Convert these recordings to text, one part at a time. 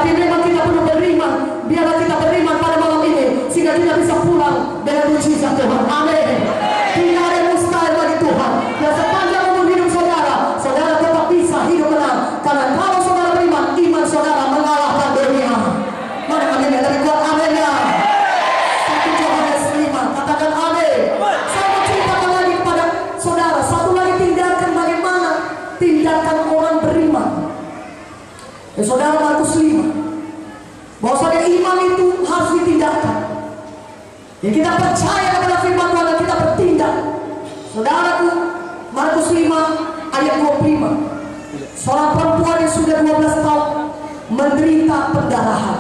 Tapi memang kita perlu beriman. Biarlah kita beriman pada malam ini, sehingga kita bisa pulang dengan mujizat Tuhan. Amin. Tidak ada yang mustahil bagi Tuhan. Dan sepanjang umur hidup saudara, saudara tetap bisa hidup menang. Karena kalau saudara beriman, iman saudara mengalahkan dunia. Mana amin ya? Tapi kuat amin ya. 1 Yohanes 5, katakan amin. Saya mau ceritakan lagi kepada saudara, satu lagi tindakan bagaimana tindakan orang beriman. Ya saudara, Markus 5. Bahwasanya iman itu harus ditindakkan. Ya kita percaya kepada firman Tuhan dan kita bertindak. Saudaraku, Markus 5 ayat 25. Seorang perempuan yang sudah 12 tahun menderita pendarahan.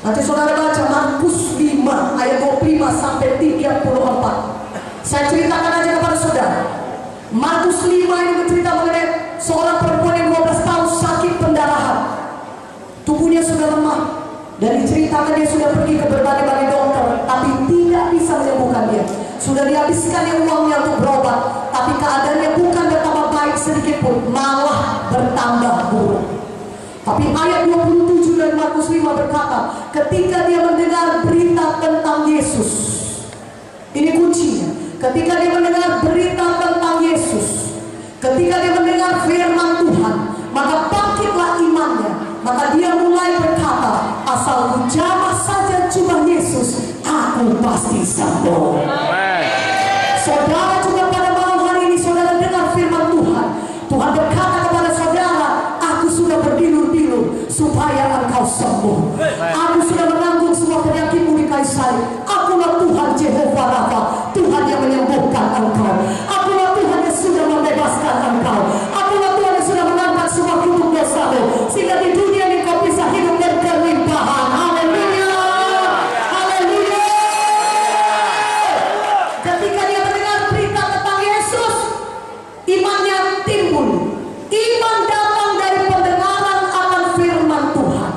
Nanti saudara baca Markus 5 ayat 25 sampai 34. Saya ceritakan aja kepada saudara. Markus 5 ini bercerita mengenai seorang perempuan yang 12 tahun sakit pendarahan. Tubuhnya sudah lemah. Dan diceritakan dia sudah pergi ke berbagai-bagai dokter, tapi tidak bisa menyembuhkan dia. Sudah dihabiskannya uangnya untuk berobat, tapi keadaannya bukan bertambah baik sedikit pun, malah bertambah buruk. Tapi ayat 27 dari Markus 5 berkata, ketika dia mendengar berita tentang Yesus, ini kuncinya. Ketika dia mendengar berita tentang Yesus, ketika dia mendengar firman Tuhan, maka bangkitlah imannya. Maka dia mulai berkata, asal ku jamah saja jubah Yesus, aku pasti sembuh. Saudara juga pada malam hari ini, saudara dengar firman Tuhan. Tuhan berkata kepada saudara, aku sudah berdilur-dilur supaya engkau sembuh. Aku sudah menanggung semua penyakitmu di kayu salib. Akulah Tuhan Jehovah Rafa, Tuhan yang menyembuhkan engkau. Akulah Tuhan yang sudah membebaskan engkau. Akulah Tuhan yang sudah mengangkat semua kutuk dosamu, sehingga di dunia ini kau bisa hidup dan berlimpahan. Haleluya, haleluya. Ketika dia mendengar berita tentang Yesus, imannya timbul. Iman datang dari pendengaran akan firman Tuhan.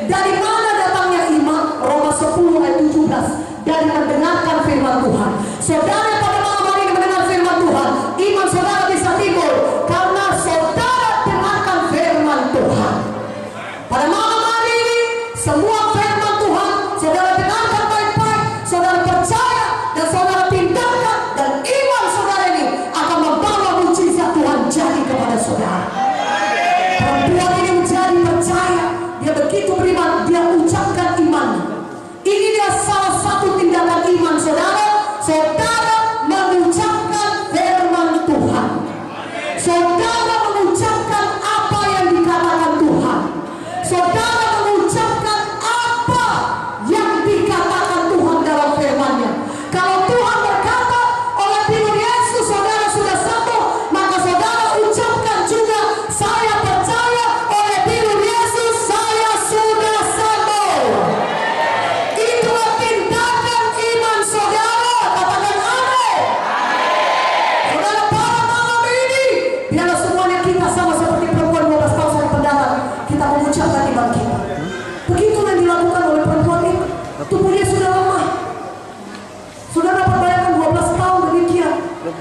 Dari mana datangnya iman? Roma 10 ayat 17. Dari mendengarkan firman Tuhan. Saudara pada malam hari ini mendengar firman Tuhan, iman saudara bisa timbul karena saudara dengarkan firman Tuhan. Pada malam hari ini, semua firman Tuhan saudara dengarkan baik-baik, saudara percaya dan saudara tindakan, dan iman saudara ini akan membawa mujizat Tuhan jadi kepada saudara. Perempuan ini menjadi percaya, dia begitu beriman, dia ucapkan imannya. Ini dia salah satu tindakan iman saudara. Saudara mengucapkan firman Tuhan. Saudara mengucapkan apa yang dikatakan Tuhan. Saudara mengucapkan apa yang dikatakan Tuhan dalam firman-Nya. Kalau Tuhan berkata oleh firman Yesus saudara sudah sembuh, maka saudara ucapkan juga, saya percaya oleh firman Yesus saya sudah sembuh. Itulah tindakan iman saudara. Katakan amin. Saudara, pada malam ini biarlah semuanya kita sama seperti perempuan 12 tahun sakit pendarahan, kita mengucapkan iman kita. Begitu yang dilakukan oleh perempuan ini. Tubuhnya sudah lemah. Sudah dapat bayangkan 12 tahun demikian.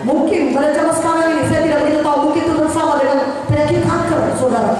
Mungkin pada zaman sekarang ini saya tidak begitu tahu, mungkin itu bersama dengan penyakit kanker saudara,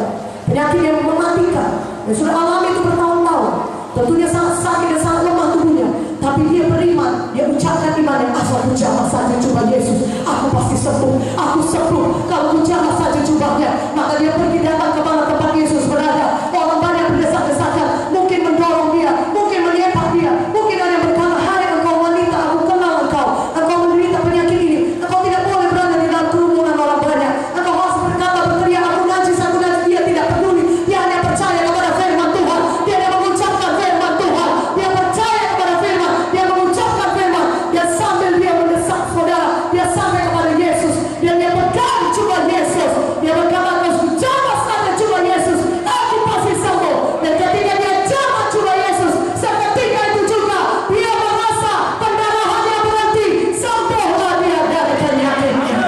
penyakit yang mematikan, yang sudah alami itu bertahun-tahun. Tentunya sangat sakit dan sangat lemah tubuhnya, tapi dia beriman, dia ucapkan iman yang asal ku jamah saja jubah Yesus, aku pasti sembuh, aku sembuh. Kalau ku jamah saja jubahnya, maka dia pergi datang ke mana tempat Yesus berada. Orang banyak berdesak-desakan, mungkin mendorong dia, mungkin melihat dia, mungkin ada yang berkata, hai engkau wanita, aku kenal engkau menderita penyakit ini, engkau tidak boleh berada di dalam kerumunan orang banyak, engkau harus berkata, berteriak, aku najis. Dia tidak peduli, dia hanya percaya kepada firman Tuhan, dia hanya mengucapkan firman Tuhan, dia percaya kepada firman, dia mengucapkan firman, dia sambil dia mendesak saudara, dia sampai kepada Yesus, dia pegang jubah Yesus, dia berkata, kau jamah saja jubah Yesus, aku pasti sembuh. Dan ketika dia jamah jubah Yesus, seketika itu juga dia merasa pendarahannya berhenti, sembuhlah dia dari penyakitnya.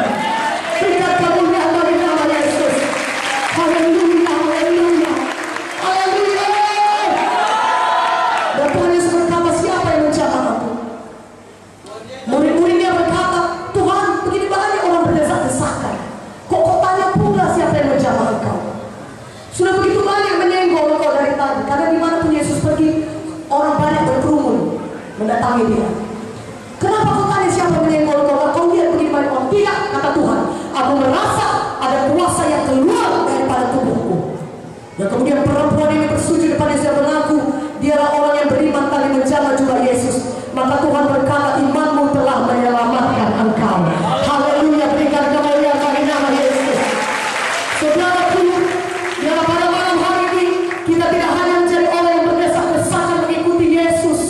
Berikan kemuliaan bagi nama Yesus. Haleluya, haleluya, haleluya. Dan Tuhan Yesus berkata, siapa yang menjamah aku? Murid-muridnya berkata, Tuhan, begini banyak orang berdesak-desakan, kok tanya pula siapa yang menjamah engkau? Sudah begitu banyak menyenggol engkau dari tadi. Dan kemudian perempuan ini bersujud depan Yesus dan mengaku dialah orang yang beriman tadi menjamah jubah Yesus. Maka Tuhan berkata, imanmu telah menyelamatkan engkau. Haleluya, berikan kemuliaan bagi nama Yesus. Saudaraku, dalam pada malam hari ini kita tidak hanya menjadi orang yang berdesak-desakan mengikuti Yesus,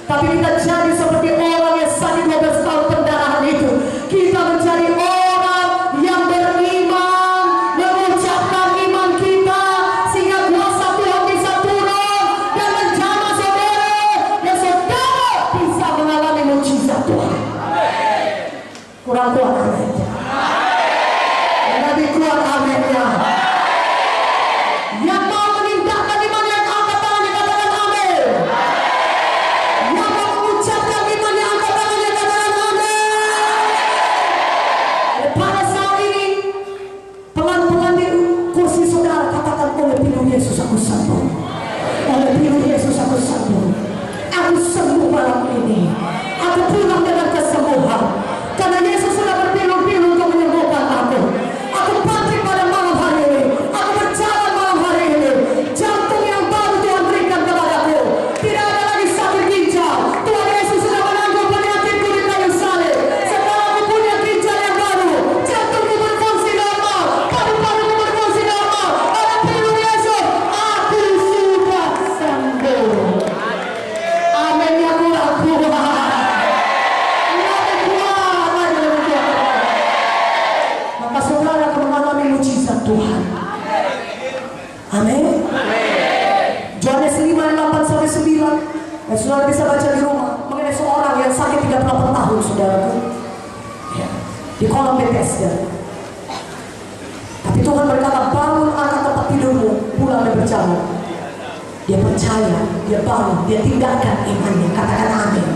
tapi kita jadi seperti orang yang sakit 12 tahun pendarahan itu. Kita menjadi orang yang beriman, mengucapkan iman kita, sehingga kuasa Tuhan bisa turun dan menjamah saudara, dan saudara bisa mengalami mujizat Tuhan. Kurang kuat amin. Lebih kuat aminnya. Yang mau menindakkan iman yang angkat tangannya, katakan amin. Yang mau mengucapkan iman yang angkat tangannya, katakan amin. Pada saat ini, pelan-pelan di kursi saudara katakan, oleh pilu Yesus aku sembuh. Oleh pilu Yesus aku sembuh. Aku sembuh malam ini. Aku pulang dengan kesembuhan. Karena Yesus sudah berpilu-pilu untuk menyembuhkan aku. Aku bangkit pada malam hari ini. Aku berjalan malam hari ini. Jantung yang baru Tuhan berikan kepadaku. Tidak ada lagi sakit ginjal. Tuhan Yesus sudah menanggung penyakitku di kayu salib. Sekarang aku punya ginjal yang baru. Jantungku berfungsi normal. Paru-paruku berfungsi normal. Oleh pilu Yesus, aku sudah sembuh. Amin ya kurang kuat. Maka saudara akan mengalami mujizat Tuhan. Amin. Yohanes 5:8-9. Dan saudara bisa baca di rumah mengenai seorang yang sakit 38 tahun, saudaraku. Ya, di kolam Bethesda. Tapi Tuhan berkata, bangun anak tempat tidurmu, pulang dan berjalan. Dia percaya, dia bangun, dia tinggalkan imannya. Katakan amin.